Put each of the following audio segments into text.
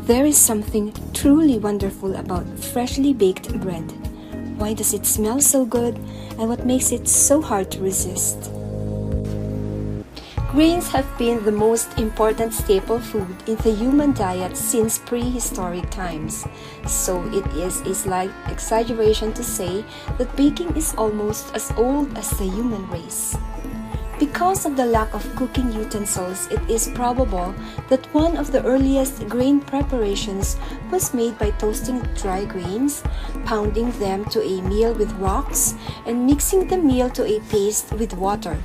There is something truly wonderful about freshly baked bread. Why does it smell so good, and what makes it so hard to resist? Grains have been the most important staple food in the human diet since prehistoric times, so it is a slight exaggeration to say that baking is almost as old as the human race. Because of the lack of cooking utensils, it is probable that one of the earliest grain preparations was made by toasting dry grains, pounding them to a meal with rocks, and mixing the meal to a paste with water.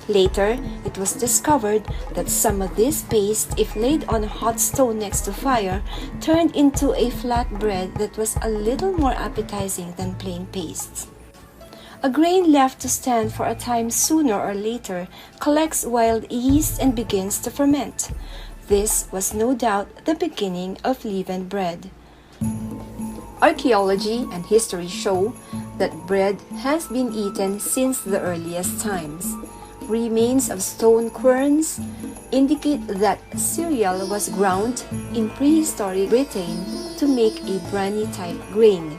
Later, it was discovered that some of this paste, if laid on a hot stone next to fire, turned into a flat bread that was a little more appetizing than plain paste. A grain left to stand for a time sooner or later collects wild yeast and begins to ferment. This was no doubt the beginning of leavened bread. Archaeology and history show that bread has been eaten since the earliest times. Remains of stone querns indicate that cereal was ground in prehistoric Britain to make a bran-type grain.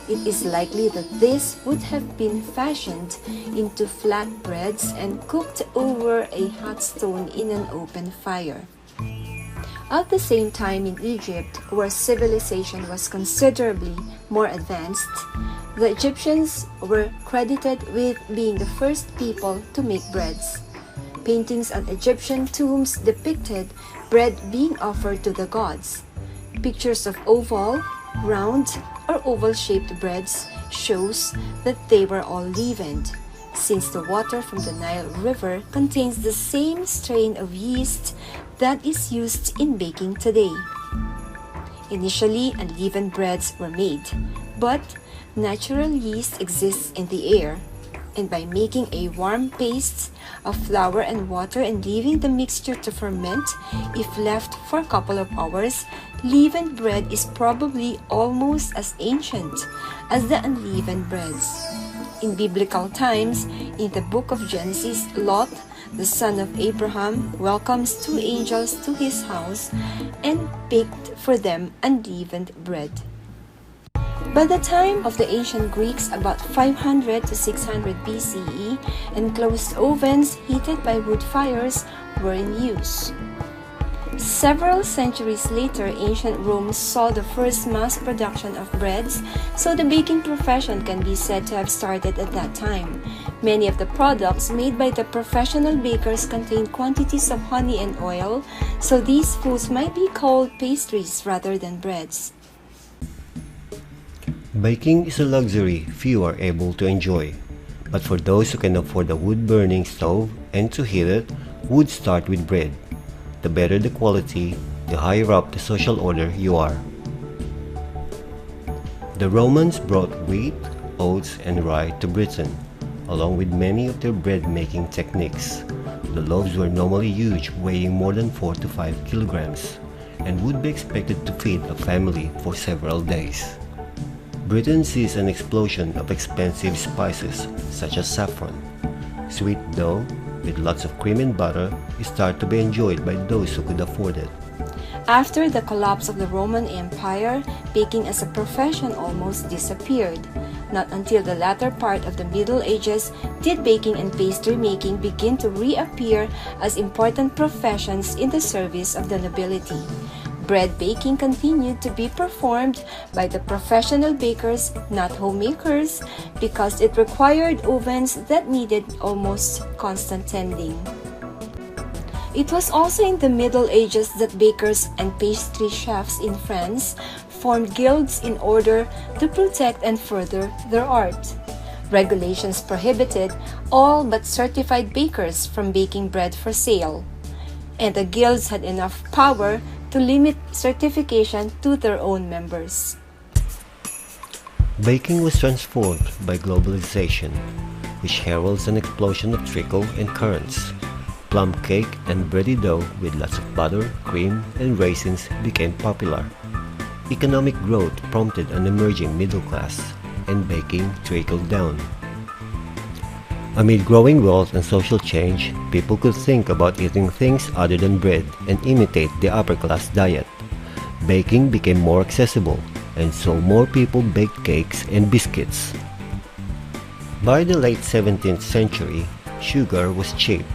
It is likely that this would have been fashioned into flat breads and cooked over a hot stone in an open fire. At the same time in Egypt, where civilization was considerably more advanced, the Egyptians were credited with being the first people to make breads. Paintings on Egyptian tombs depicted bread being offered to the gods. Pictures of oval, round, or oval-shaped breads shows that they were all leavened, since the water from the Nile River contains the same strain of yeast that is used in baking today. Initially, unleavened breads were made, but natural yeast exists in the air, and by making a warm paste of flour and water and leaving the mixture to ferment, if left for a couple of hours, leavened bread is probably almost as ancient as the unleavened breads. In biblical times, in the book of Genesis, Lot, the son of Abraham, welcomes two angels to his house and baked for them unleavened bread. By the time of the ancient Greeks, about 500 to 600 BCE, enclosed ovens heated by wood fires were in use. Several centuries later, ancient Rome saw the first mass production of breads, so the baking profession can be said to have started at that time. Many of the products made by the professional bakers contain quantities of honey and oil, so these foods might be called pastries rather than breads. Baking is a luxury few are able to enjoy, but for those who can afford a wood-burning stove and to heat it, would start with bread. The better the quality, the higher up the social order you are. The Romans brought wheat, oats, and rye to Britain, along with many of their bread-making techniques. The loaves were normally huge, weighing more than 4 to 5 kilograms, and would be expected to feed a family for several days. Britain sees an explosion of expensive spices such as saffron. Sweet dough with lots of cream and butter started to be enjoyed by those who could afford it. After the collapse of the Roman Empire, baking as a profession almost disappeared. Not until the latter part of the Middle Ages did baking and pastry making begin to reappear as important professions in the service of the nobility. Bread baking continued to be performed by the professional bakers, not homemakers, because it required ovens that needed almost constant tending. It was also in the Middle Ages that bakers and pastry chefs in France formed guilds in order to protect and further their art. Regulations prohibited all but certified bakers from baking bread for sale, and the guilds had enough power to limit certification to their own members. Baking was transformed by globalization, which heralds an explosion of treacle and currants. Plum cake and bready dough with lots of butter, cream, and raisins became popular. Economic growth prompted an emerging middle class, and baking trickled down. Amid growing wealth and social change, people could think about eating things other than bread and imitate the upper-class diet. baking became more accessible, and so more people baked cakes and biscuits. By the late 17th century, sugar was cheap,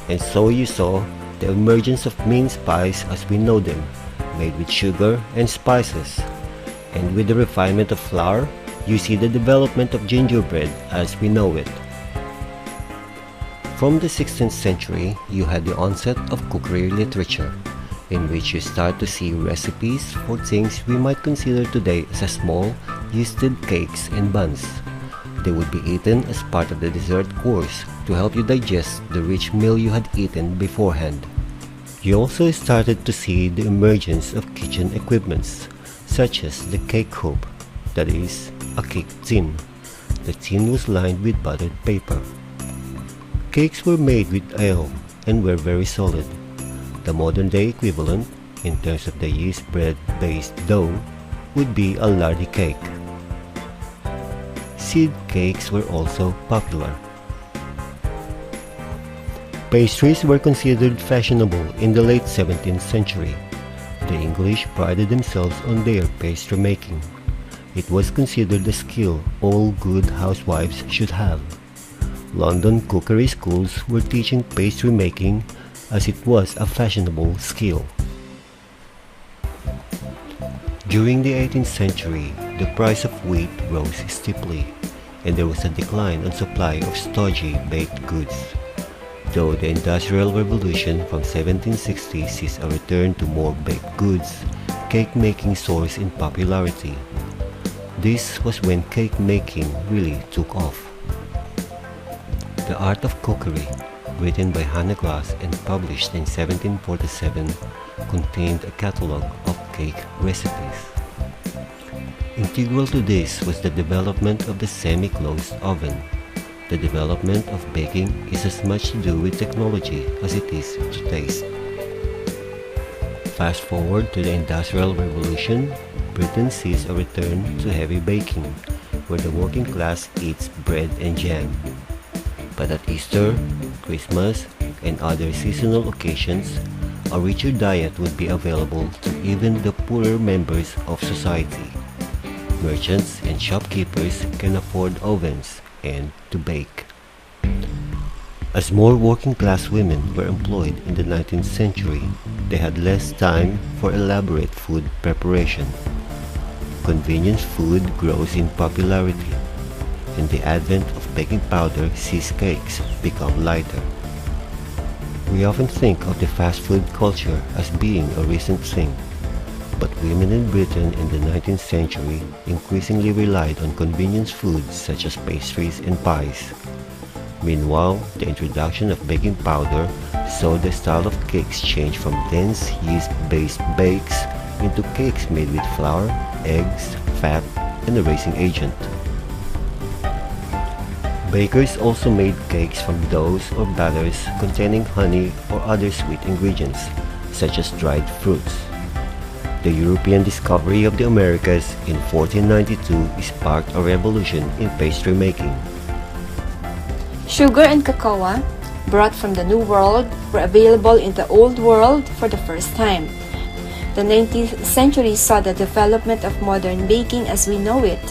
and so you saw the emergence of mince pies as we know them, made with sugar and spices. And with the refinement of flour, you see the development of gingerbread as we know it. From the 16th century, you had the onset of cookery literature, in which you start to see recipes for things we might consider today as small, yeasted cakes and buns. They would be eaten as part of the dessert course to help you digest the rich meal you had eaten beforehand. You also started to see the emergence of kitchen equipments, such as the cake hoop, that is, a cake tin. The tin was lined with buttered paper. Cakes were made with ale and were very solid. The modern-day equivalent, in terms of the yeast bread-based dough, would be a lardy cake. Seed cakes were also popular. Pastries were considered fashionable in the late 17th century. The English prided themselves on their pastry making. It was considered a skill all good housewives should have. London cookery schools were teaching pastry making as it was a fashionable skill. During the 18th century, the price of wheat rose steeply, and there was a decline in supply of stodgy baked goods. Though the Industrial Revolution from 1760 sees a return to more baked goods, cake making soars in popularity. This was when cake making really took off. The Art of Cookery, written by Hannah Glass and published in 1747, contained a catalogue of cake recipes. Integral to this was the development of the semi-closed oven. The development of baking is as much to do with technology as it is to taste. Fast forward to the Industrial Revolution, Britain sees a return to heavy baking, where the working class eats bread and jam. But at Easter, Christmas, and other seasonal occasions, a richer diet would be available to even the poorer members of society. Merchants and shopkeepers can afford ovens and to bake. As more working-class women were employed in the 19th century, they had less time for elaborate food preparation. Convenience food grows in popularity, and the advent of baking powder sees cakes become lighter. We often think of the fast food culture as being a recent thing, but women in Britain in the 19th century increasingly relied on convenience foods such as pastries and pies. Meanwhile, the introduction of baking powder saw the style of cakes change from dense yeast-based bakes into cakes made with flour, eggs, fat, and a raising agent. Bakers also made cakes from doughs or batters containing honey or other sweet ingredients, such as dried fruits. The European discovery of the Americas in 1492 sparked a revolution in pastry making. Sugar and cocoa, brought from the New World, were available in the Old World for the first time. The 19th century saw the development of modern baking as we know it.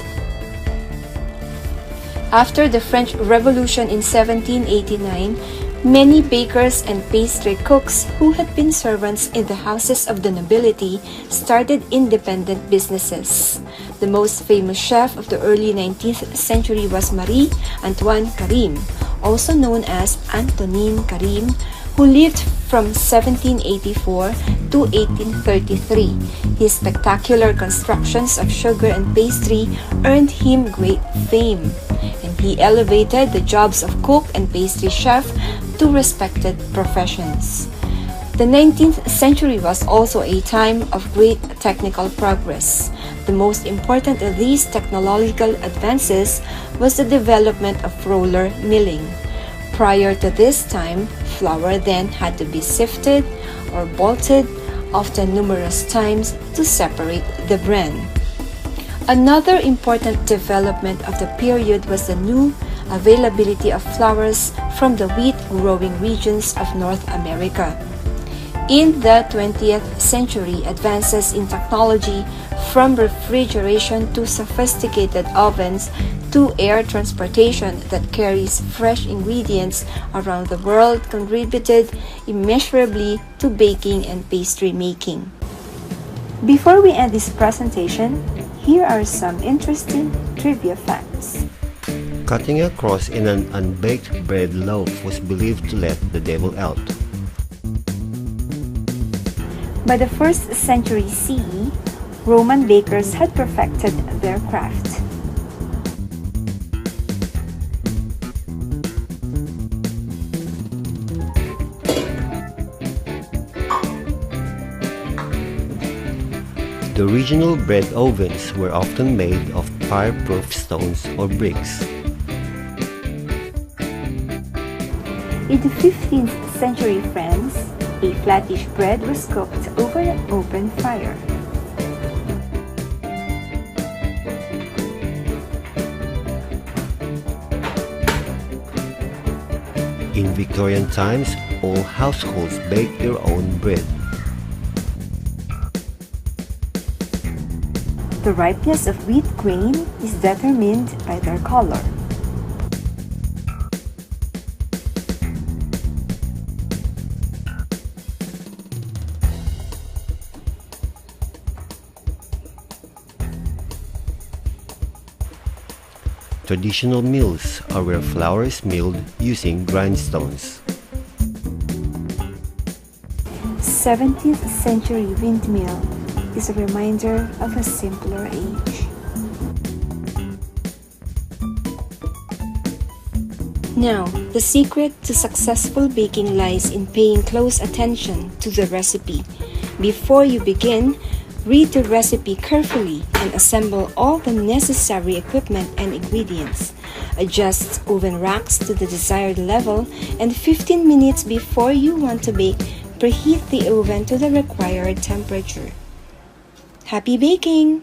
After the French Revolution in 1789, many bakers and pastry cooks who had been servants in the houses of the nobility started independent businesses. The most famous chef of the early 19th century was Marie Antoine Carême, also known as Antonin Carême, who lived from 1784 to 1833. His spectacular constructions of sugar and pastry earned him great fame, and he elevated the jobs of cook and pastry chef to respected professions. The 19th century was also a time of great technical progress. The most important of these technological advances was the development of roller milling. Prior to this time, flour then had to be sifted or bolted, often numerous times, to separate the bran. Another important development of the period was the new availability of flours from the wheat-growing regions of North America. In the 20th century, advances in technology from refrigeration to sophisticated ovens to air transportation that carries fresh ingredients around the world contributed immeasurably to baking and pastry making. Before we end this presentation, here are some interesting trivia facts. Cutting a cross in an unbaked bread loaf was believed to let the devil out. By the 1st century CE, Roman bakers had perfected their craft. The original bread ovens were often made of fireproof stones or bricks. In the 15th century France, a flattish bread was cooked over an open fire. In Victorian times, all households baked their own bread. The ripeness of wheat grain is determined by their color. Traditional mills are where flour is milled using grindstones. 17th century windmill is a reminder of a simpler age. Now, the secret to successful baking lies in paying close attention to the recipe. Before you begin, read the recipe carefully and assemble all the necessary equipment and ingredients. Adjust oven racks to the desired level, and 15 minutes before you want to bake, preheat the oven to the required temperature. Happy baking!